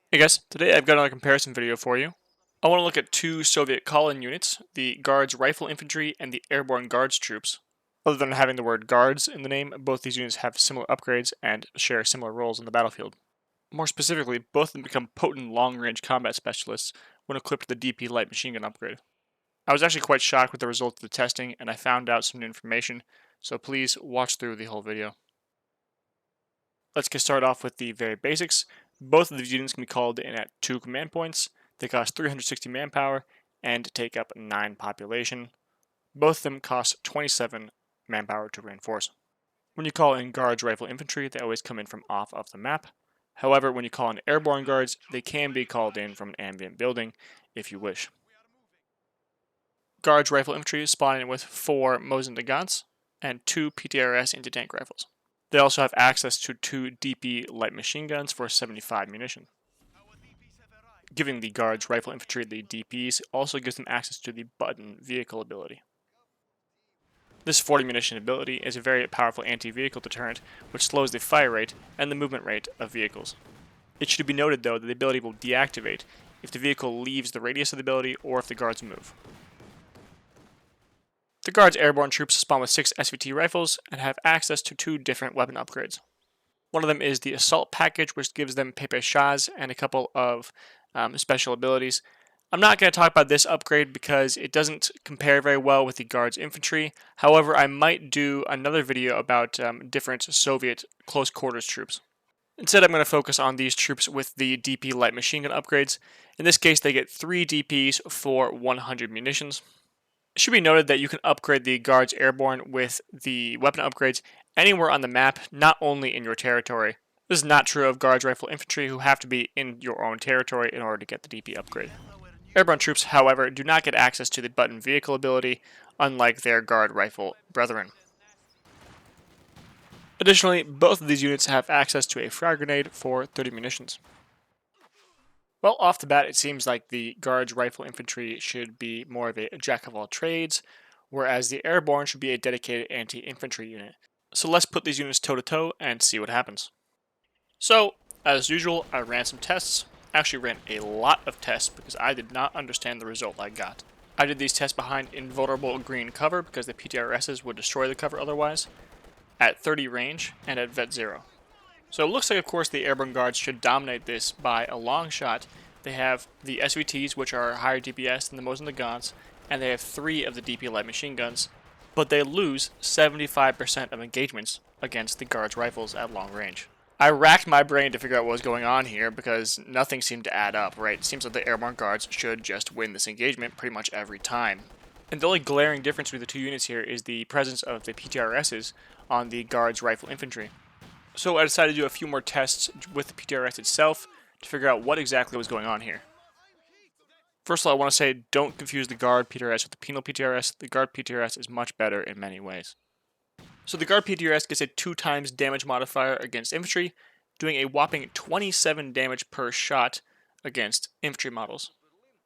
Hey guys, today I've got another comparison video for you. I want to look at two Soviet call-in units, the Guards Rifle Infantry and the Airborne Guards troops. Other than having the word Guards in the name, both these units have similar upgrades and share similar roles in the battlefield. More specifically, both of them become potent long-range combat specialists when equipped with the DP light machine gun upgrade. I was actually quite shocked with the results of the testing, and I found out some new information, so please watch through the whole video. Let's get started off with the very basics. Both of these units can be called in at 2 command points. They cost 360 manpower and take up 9 population. Both of them cost 27 manpower to reinforce. When you call in Guards Rifle Infantry, they always come in from off of the map. However, when you call in Airborne Guards, they can be called in from an ambient building if you wish. Guards Rifle Infantry spawn in with 4 Mosin Nagants and 2 PTRS anti-tank rifles. They also have access to 2 DP light machine guns for 75 munition. Giving the Guards Rifle Infantry the DPs also gives them access to the button vehicle ability. This 40 munition ability is a very powerful anti-vehicle deterrent which slows the fire rate and the movement rate of vehicles. It should be noted though that the ability will deactivate if the vehicle leaves the radius of the ability or if the guards move. The Guards Airborne troops spawn with 6 SVT rifles and have access to 2 different weapon upgrades. One of them is the Assault Package, which gives them Pepe Shaz and a couple of special abilities. I'm not going to talk about this upgrade because it doesn't compare very well with the Guards Infantry. However, I might do another video about different Soviet close quarters troops. Instead, I'm going to focus on these troops with the DP light machine gun upgrades. In this case, they get 3 DPs for 100 munitions. It should be noted that you can upgrade the Guards Airborne with the weapon upgrades anywhere on the map, not only in your territory. This is not true of Guards Rifle Infantry, who have to be in your own territory in order to get the DP upgrade. Airborne troops, however, do not get access to the button vehicle ability, unlike their Guard Rifle brethren. Additionally, both of these units have access to a frag grenade for 30 munitions. Well, off the bat, it seems like the Guards Rifle Infantry should be more of a jack of all trades, whereas the Airborne should be a dedicated anti-infantry unit. So let's put these units toe-to-toe and see what happens. So, as usual, I ran some tests. I actually ran a lot of tests because I did not understand the result I got. I did these tests behind invulnerable green cover because the PTRSs would destroy the cover otherwise, at 30 range, and at Vet 0. So it looks like, of course, the Airborne Guards should dominate this by a long shot. They have the SVTs, which are higher DPS than the Mosin Nagants, and they have 3 of the DP light machine guns, but they lose 75% of engagements against the Guards rifles at long range. I racked my brain to figure out what was going on here because nothing seemed to add up, right? It seems like the Airborne Guards should just win this engagement pretty much every time. And the only glaring difference between the two units here is the presence of the PTRSs on the Guards Rifle Infantry. So I decided to do a few more tests with the PTRS itself to figure out what exactly was going on here. First of all, I want to say don't confuse the Guard PTRS with the Penal PTRS. The Guard PTRS is much better in many ways. So the Guard PTRS gets a 2 times damage modifier against infantry, doing a whopping 27 damage per shot against infantry models.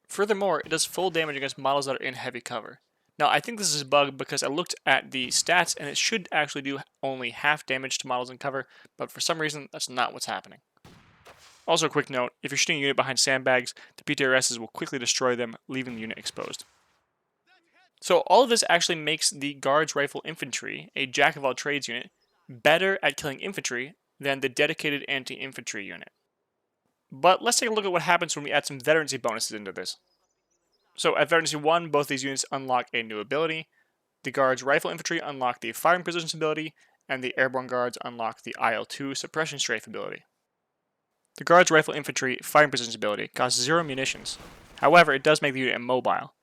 Furthermore, it does full damage against models that are in heavy cover. Now, I think this is a bug because I looked at the stats and it should actually do only half damage to models in cover, but for some reason, that's not what's happening. Also, a quick note, if you're shooting a unit behind sandbags, the PTRSs will quickly destroy them, leaving the unit exposed. So all of this actually makes the Guards Rifle Infantry, a jack-of-all-trades unit, better at killing infantry than the dedicated anti-infantry unit. But let's take a look at what happens when we add some veterancy bonuses into this. So at Veterancy 1, both these units unlock a new ability. The Guards Rifle Infantry unlock the Firing Positions ability, and the Airborne Guards unlock the IL-2 Suppression Strafe ability. The Guards Rifle Infantry Firing Positions ability costs 0 munitions. However, it does make the unit immobile,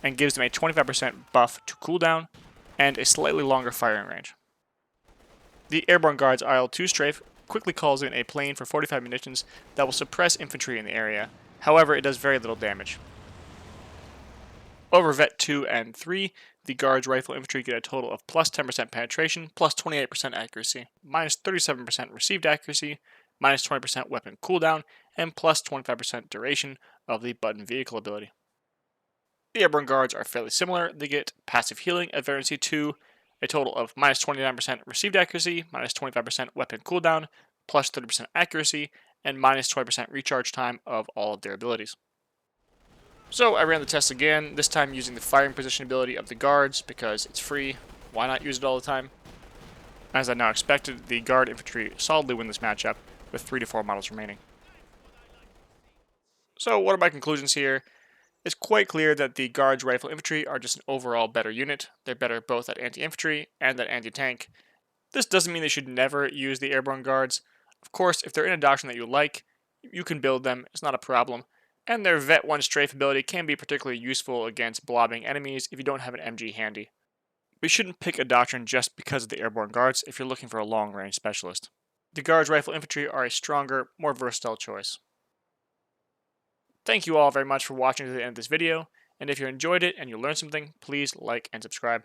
and gives them a 25% buff to cooldown, and a slightly longer firing range. The Airborne Guards IL-2 Strafe quickly calls in a plane for 45 munitions that will suppress infantry in the area. However, it does very little damage. Over Vet 2 and 3, the Guards Rifle Infantry get a total of plus 10% penetration, plus 28% accuracy, minus 37% received accuracy, minus 20% weapon cooldown, and plus 25% duration of the button vehicle ability. The Airborne Guards are fairly similar. They get passive healing at Veterancy 2, a total of minus 29% received accuracy, minus 25% weapon cooldown, plus 30% accuracy, and minus 20% recharge time of all of their abilities. So I ran the test again, this time using the firing position ability of the guards because it's free. Why not use it all the time? As I now expected, the guard infantry solidly win this matchup with 3 to 4 models remaining. So what are my conclusions here? It's quite clear that the guards rifle infantry are just an overall better unit. They're better both at anti-infantry and at anti-tank. This doesn't mean they should never use the airborne guards. Of course, if they're in a doctrine that you like, you can build them, it's not a problem. And their Vet 1 strafe ability can be particularly useful against blobbing enemies if you don't have an MG handy. We shouldn't pick a doctrine just because of the airborne guards if you're looking for a long-range specialist. The guards rifle infantry are a stronger, more versatile choice. Thank you all very much for watching to the end of this video, and if you enjoyed it and you learned something, please like and subscribe.